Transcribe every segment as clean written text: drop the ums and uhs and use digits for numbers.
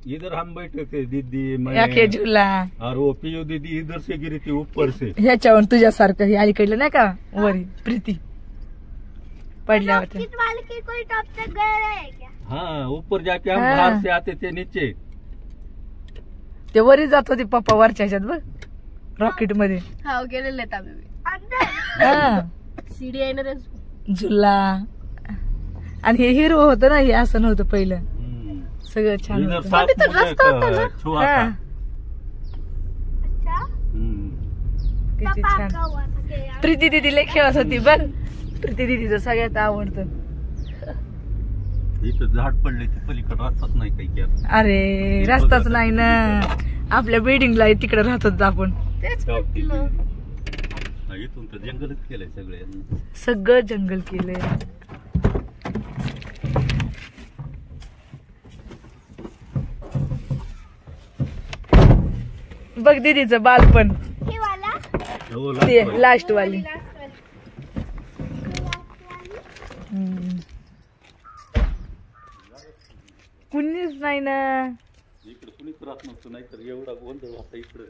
इधर हम बैठे थे दीदी मैं याके झुला और वो पियो दीदी इधर से गिरी थी ऊपर से। ह्याच्यावर तुझ्यासारखं हे अलीकडलं नाही का वरी प्रीती पडल्या होत्या। कोई टॉप तक गए है क्या? हाँ ऊपर जाके हम बाहर से आते थे नीचे। ते वरी जात होते पप्पा वरच्या ह्याच्यात बघ रॉकेट मध्ये। हा गेलेले आहेत आम्ही हा सीडी आहे ना रे झुला आणि हे हिरो होतं ना हे असं नव्हतं पहिलं सगळं छान इधर होतं। साथ में छुआ था। अच्छा किती पापा छान का हुआ था कि यार प्रीती दीदी लय खेळत होती बघ प्रीती दीदीचं सगळ्यात आवडतं। इथं झाड पडले ते पलीकडे रस्ताच नाही काही केला। अरे रस्ताच नाही ना आपल्या बिल्डिंगला तिकडे राहत होतो आपण तेच इथून तर जंगलच केलंय सगळे सगळं जंगल केलंय। बघ दीदीचं बालपण ये वाला ते लास्ट वाली कुणीच नाही ना इकडे कुणीच राहत नव्हतं नाही तर एवढा गोंधळ होता इकडे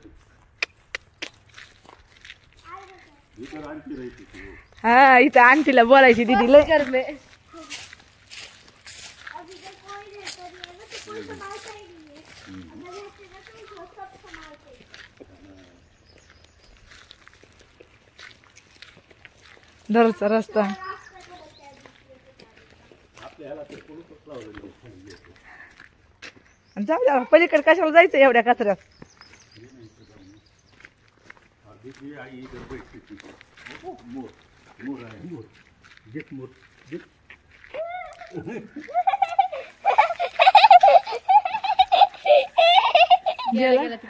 इकडे आणखी राहायची। हा इथं आंटीला बोलायची दीदी लय करले अभी तक कोई नहीं कर रही है ना तो कोई संभालता ही नहीं है। अगर रहते ना तो वो सब संभालते। दरचा रस्ता जाऊ द्या पलीकडे कशाला जायचं एवढ्या कचऱ्यात। आई इधर बैठती थी। मोर मोर आहे मोर देख मोर देख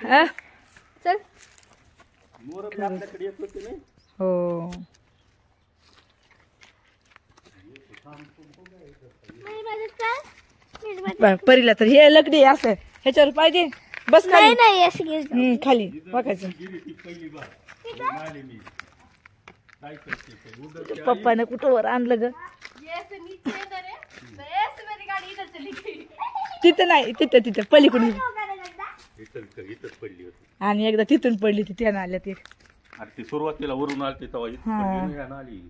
हा? चल मोर भी आपल्याकडे येत होते नाही। हो मेरी मदद कर मेरी मदद परीला तर हे लकडी असं ह्याच्यावर पाहिजे बस नहीं खाली नहीं ऐसे गिर खाली बघायचं गिरी थी पहिली बार माले मी काय करते ते उधर पप्पाने कुठं वर आणलं ग ये ऐसे नीचे इधर है तो ऐसे मेरी गाड़ी इधर चली गई तिथं नाही तिथं तिथं पलीकडून इथं पडली होती आणि एकदा तिथून पडली ती त्यानं आल्या ती अरे ती सुरुवातीला वरून आलती तेव्हा इथं हा. पडली नाही आली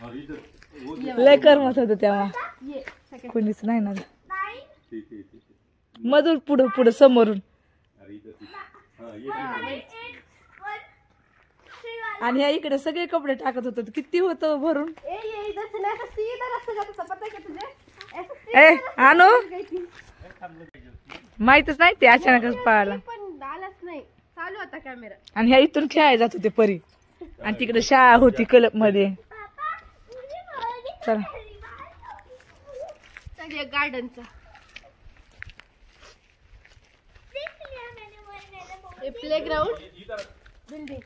और इधर लय करमत होतं तेव्हा ये कोणीच नाही ना ते मधून पुढं पुढं समोरून अरे इधर हाँ ये आणि ह्या इकडे सगळे कपडे टाकत होत किती होतं भरून। ये इधर से ना ऐसा सीधा रास्ता जाता था पता है क्या तुझे ऐसा ए आणू गई थी माहितच नाही ते अचानकच पळाला पण आलाच नाही चालू होता कॅमेरा आणि ह्या इथून खेळायला जात होते परी आणि तिकडे शाळा होती क्लब मध्ये। चला सगळ्या गार्डनचा प्लेग्राउंड बिल्डिंग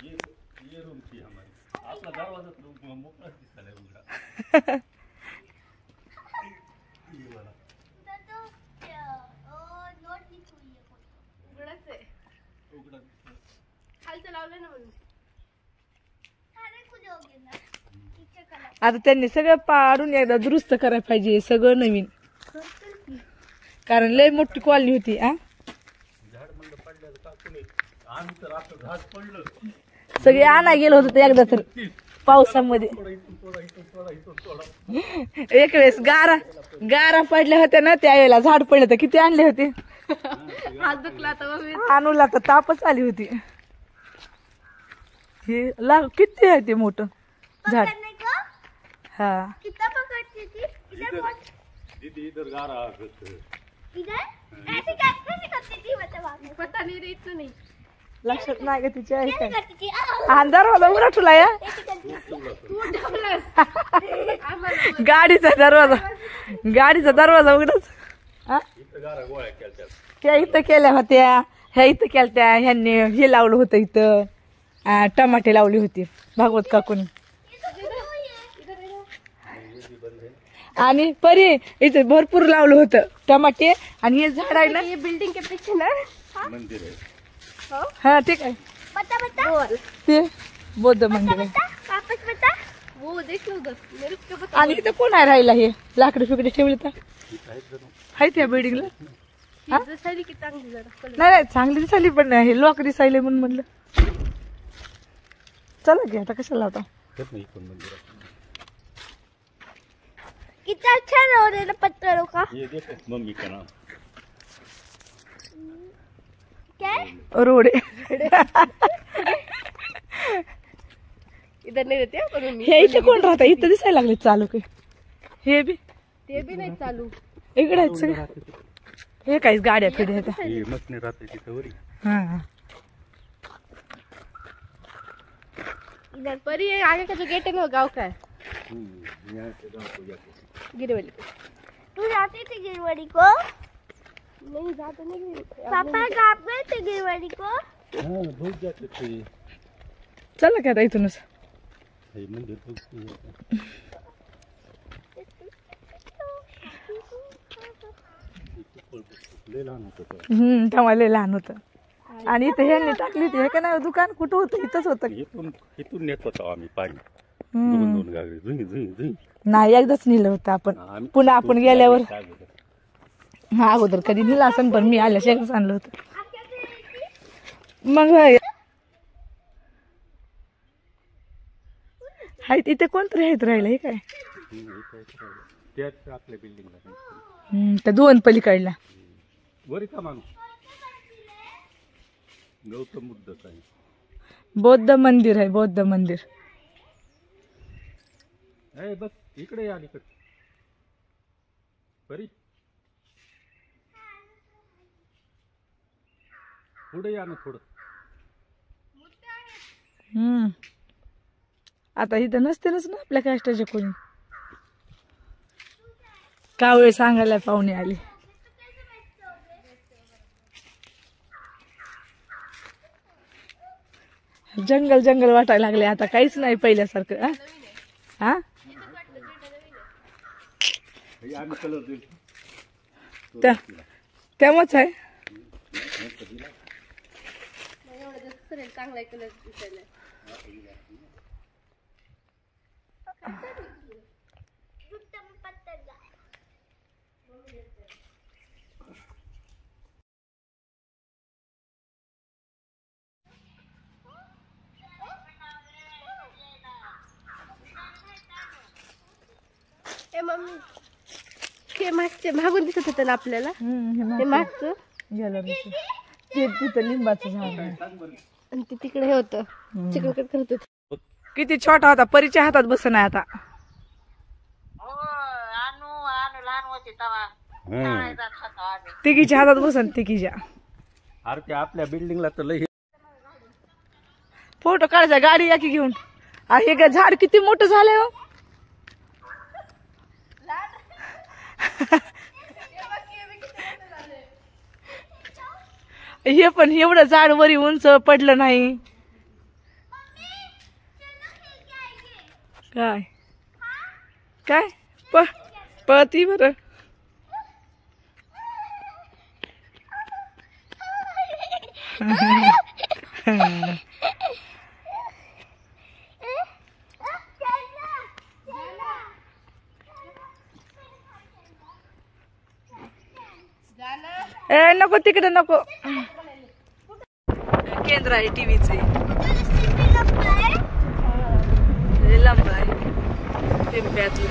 ये रूम थी हमारी आपला दरवाजा मोकळा दिसला उघडा ये वाला उघडच आहे उघडा खालचं लावलं ना म्हणून आता त्यांनी सगळं पाडून एकदा दुरुस्त करायला पाहिजे सगळं नवीन कारण लय मोठी कॉलनी होती आ झाड म्हणलं पडल्याचं का कोणी आम्ही तर असं झाड पडलं सगळे आणा गेलो होतो एकदा तर पावसामध्ये एक वेळेस गारा पडल्या होत्या ना त्यावेळेला झाड पडलं तर किती आणले होते हात दुखला तर मग आणूला तर तापच आली होती। हे किती आहे ते मोठं झाड हा कितना पकड़ती थी इधर दीदी इधर गा रहा इधर ऐसे कैसे करती थी मतलब आप पता नहीं रे इतना नाही लक्षात नाही का तिच्या कैसे करती थी अंधार वाला उघडा ठुला या तू ढवलस आम्हाला गाडीचा दरवाजा उघडच इथं गारा गोळ्या केल्या त्या इथं केल्या होत्या ह्या इथं केल्या ह्यांनी हे लावलं होतं इथं टमाटे लावली होती भागवत काकून आणि परी इथे भरपूर लावलं होतं टमाटे आणि हे झाड आहे ना ये बिल्डिंग के पीछे ना मंदिर आहे हा ठीक आहे बता बता ते बौद्ध मंदिर आहे वापस बता वो देख लो उधर मेरे को पता आणि इथं कोण आहे राहिला हे लाकडे फिकडे ठेवले तर इथं आहेत जणू. आहेत या बिल्डिंगला हा? दिसायली की चांगली जरा कलर नाही नाही चांगली दिसायली पण हे लॉक दिसायले म्हणून म्हणलं चला की आता कशाला होता हेच नाही इकडून मंदिरात. कितना अच्छा रोड है ना पत्थरों का। ये देखो मम्मी का नाम. क्या है? रोड आहे. इधर नाही रहते पण मी हे इथे कोण राहता इथं दिसायला लागले चालू काही हे बी ते बी नाही चालू इकडे आहेत सगळे हे काहीच गाड्या फिड्या आहेत हे मस्त राहते तिथं वरी. हा इधर पर ये आगे का जो गेट है ना वो गाँव का है यहाँ से गाँव को जाके. गिरवली तू जाती थी गिरवाड़ी को? नहीं जाते नहीं पापा आप गए थे गिरवाड़ी को? हाँ बहुत जाते थे. चला की आता इथूनच हे मंदिर बघते आता. लय लहान होतं ते. तेव्हा लय लहान होतं आणि इथे ह्यांनी टाकली होती हे का नाही दुकान कुठं होतं इथंच होतं इथून नेत होतो आम्ही पाणी. दोन दोन गाडी झुंगी झुंगी झुंगी. नाही एकदाच नेलं होतं आपण पुन्हा आपण गेल्यावर हा अगोदर कधी नेलं असं पण मी आल्या शेकच आणलं होतं मग हाय इथे कोणतरी आहेत राहिलं हे काय त्याच आपल्या बिल्डिंगला त्या दोन पलीकडला वरी का माणूस गौतम बुद्धच आहे. बौद्ध मंदिर आहे बौद्ध मंदिर बस इकडे या अलीकडे बरी पुढे या ना थोडं. आता इथं नसतेच ना आपल्या काष्टाचे कोणी कावळे सांगायला पाहुणे आले. जंगल जंगल वाटायला लागले आता काहीच नाही पहिल्यासारखं हा आम्ही कलर देऊ. तेव्हाच आहे चांगला कलर दिसायला ए मम्मी ते मागचे मागून दिसत होतं ना आपल्याला ते मागचं गॅलरीचं ते तिथं लिंबाचं झाड आहे आणि ते तिकडे हे होतं चिकन करत होतं. किती छोटा होता परीच्या हातात बस नाही आता तिघीच्या हातात बसन तिघीच्या. अरे ते आपल्या बिल्डिंगला तर लय फोटो काढायचा गाडी या की घेऊन हे झाड किती मोठं झालंय हो. हे पण एवढं झाड वरी उंच पडलं नाही काय काय पळती बरं ए नको तिकडे नको केंद्र आहे टीव्हीचे लांब आहे पिंप्यातलं